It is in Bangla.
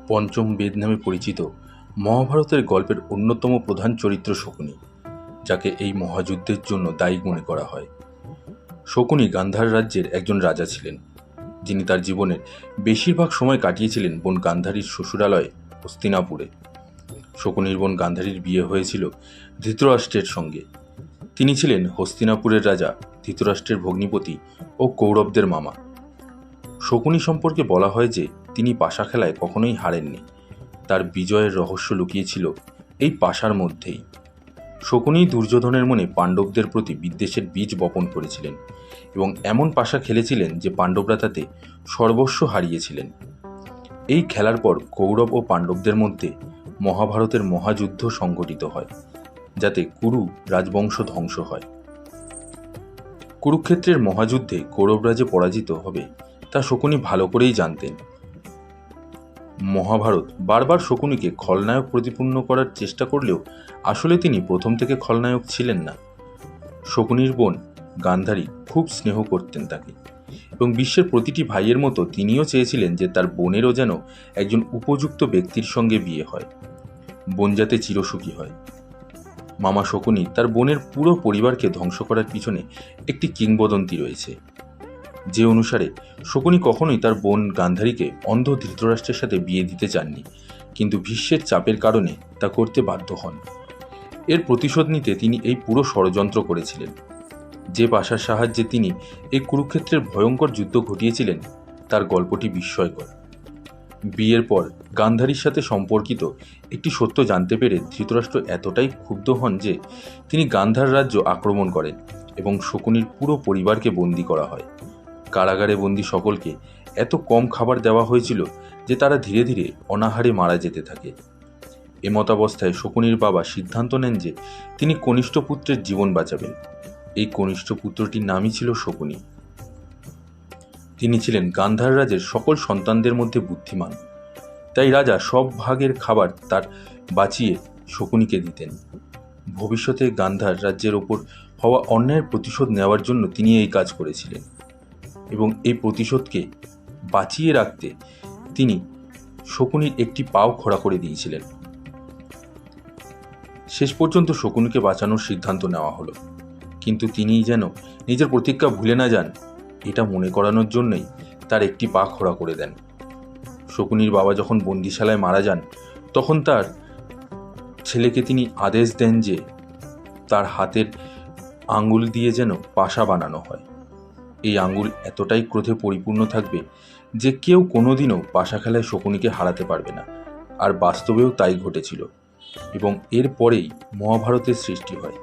পঞ্চম বেদ নামে পরিচিত মহাভারতের গল্পের অন্যতম প্রধান চরিত্র শকুনি, যাকে এই মহাযুদ্ধের জন্য দায়ী মনে করা হয়। শকুনি গান্ধার রাজ্যের একজন রাজা ছিলেন, যিনি তার জীবনের বেশিরভাগ সময় কাটিয়েছিলেন বোন গান্ধারীর শ্বশুরালয় হস্তিনাপুরে। শকুনির বোন গান্ধারীর বিয়ে হয়েছিল ধৃতরাষ্ট্রের সঙ্গে। তিনি ছিলেন হস্তিনাপুরের রাজা, ধৃতরাষ্ট্রের ভগ্নিপতি ও কৌরবদের মামা। শকুনি সম্পর্কে বলা হয় যে তিনি পাশা খেলায় কখনোই হারেননি। তার বিজয়ের রহস্য লুকিয়েছিল এই পাশার মধ্যেই। শকুনি দুর্যোধনের মনে পাণ্ডবদের প্রতি বিদ্বেষের বীজ বপন করেছিলেন এবং এমন পাশা খেলেছিলেন যে পাণ্ডবরা তাতে সর্বস্ব হারিয়েছিলেন। এই খেলার পর কৌরব ও পাণ্ডবদের মধ্যে মহাভারতের মহাযুদ্ধ সংঘটিত হয়, যাতে কুরু রাজবংশ ধ্বংস হয়। কুরুক্ষেত্রের মহাযুদ্ধে কৌরবরা যে পরাজিত হবে তা শকুনি ভালো করেই জানতেন। মহাভারত বারবার শকুনিকে খলনায়ক প্রতিপন্ন করার চেষ্টা করলেও আসলে তিনি প্রথম থেকে খলনায়ক ছিলেন না। শকুনির বোন গান্ধারী খুব স্নেহ করতেন তাকে, এবং বিশ্বের প্রতিটি ভাইয়ের মতো তিনিও চেয়েছিলেন যে তার বোনেরও যেন একজন উপযুক্ত ব্যক্তির সঙ্গে বিয়ে হয়, বোন যাতে চিরসুখী হয়। মামা শকুনি তার বোনের পুরো পরিবারকে ধ্বংস করার পিছনে একটি কিংবদন্তি রয়েছে, যে অনুসারে শকুনি কখনোই তার বোন গান্ধারীকে অন্ধ ধৃতরাষ্ট্রের সাথে বিয়ে দিতে চাননি, কিন্তু ভীষ্মের চাপের কারণে তা করতে বাধ্য হন। এর প্রতিশোধ নিতে তিনি এই পুরো ষড়যন্ত্র করেছিলেন। যে পাশার সাহায্যে তিনি এই কুরুক্ষেত্রের ভয়ঙ্কর যুদ্ধ ঘটিয়েছিলেন তার গল্পটি বিস্ময়কর। বিয়ের পর গান্ধারীর সাথে সম্পর্কিত একটি সত্য জানতে পেরে ধৃতরাষ্ট্র এতটাই ক্ষুব্ধ হন যে তিনি গান্ধার রাজ্য আক্রমণ করেন এবং শকুনির পুরো পরিবারকে বন্দী করা হয়। কারাগারে বন্দী সকলকে এত কম খাবার দেওয়া হয়েছিল যে তারা ধীরে ধীরে অনাহারে মারা যেতে থাকে। এমতাবস্থায় শকুনির বাবা সিদ্ধান্ত নেন যে তিনি কনিষ্ঠ পুত্রের জীবন বাঁচাবেন। এই কনিষ্ঠ পুত্রটির নামই ছিল শকুনি। তিনি ছিলেন গান্ধার রাজের সকল সন্তানদের মধ্যে বুদ্ধিমান, তাই রাজা সব ভাগের খাবার তার বাঁচিয়ে শকুনিকে দিতেন। ভবিষ্যতে গান্ধার রাজ্যের ওপর হওয়া অন্যায়ের প্রতিশোধ নেওয়ার জন্য তিনি এই কাজ করেছিলেন, এবং এই প্রতিশোধকে বাঁচিয়ে রাখতে তিনি শকুনির একটি পাও খোড়া করে দিয়েছিলেন। শেষ পর্যন্ত শকুনিকে বাঁচানোর সিদ্ধান্ত নেওয়া হলো, কিন্তু তিনি যেন নিজের প্রতিজ্ঞা ভুলে না যান এটা মনে করানোর জন্যই তার একটি পা খোড়া করে দেন। শকুনির বাবা যখন বন্দিশালায় মারা যান তখন তার ছেলেকে তিনি আদেশ দেন যে তার হাতের আঙ্গুল দিয়ে যেন পাশা বানানো হয়। এই আঙ্গুল এতটাই ক্রোধে পরিপূর্ণ থাকবে যে কেউ কোনোদিনও পাশা খেলায় শকুনিকে হারাতে পারবে না। আর বাস্তবেও তাই ঘটেছিল, এবং এর পরেই মহাভারতের সৃষ্টি হয়।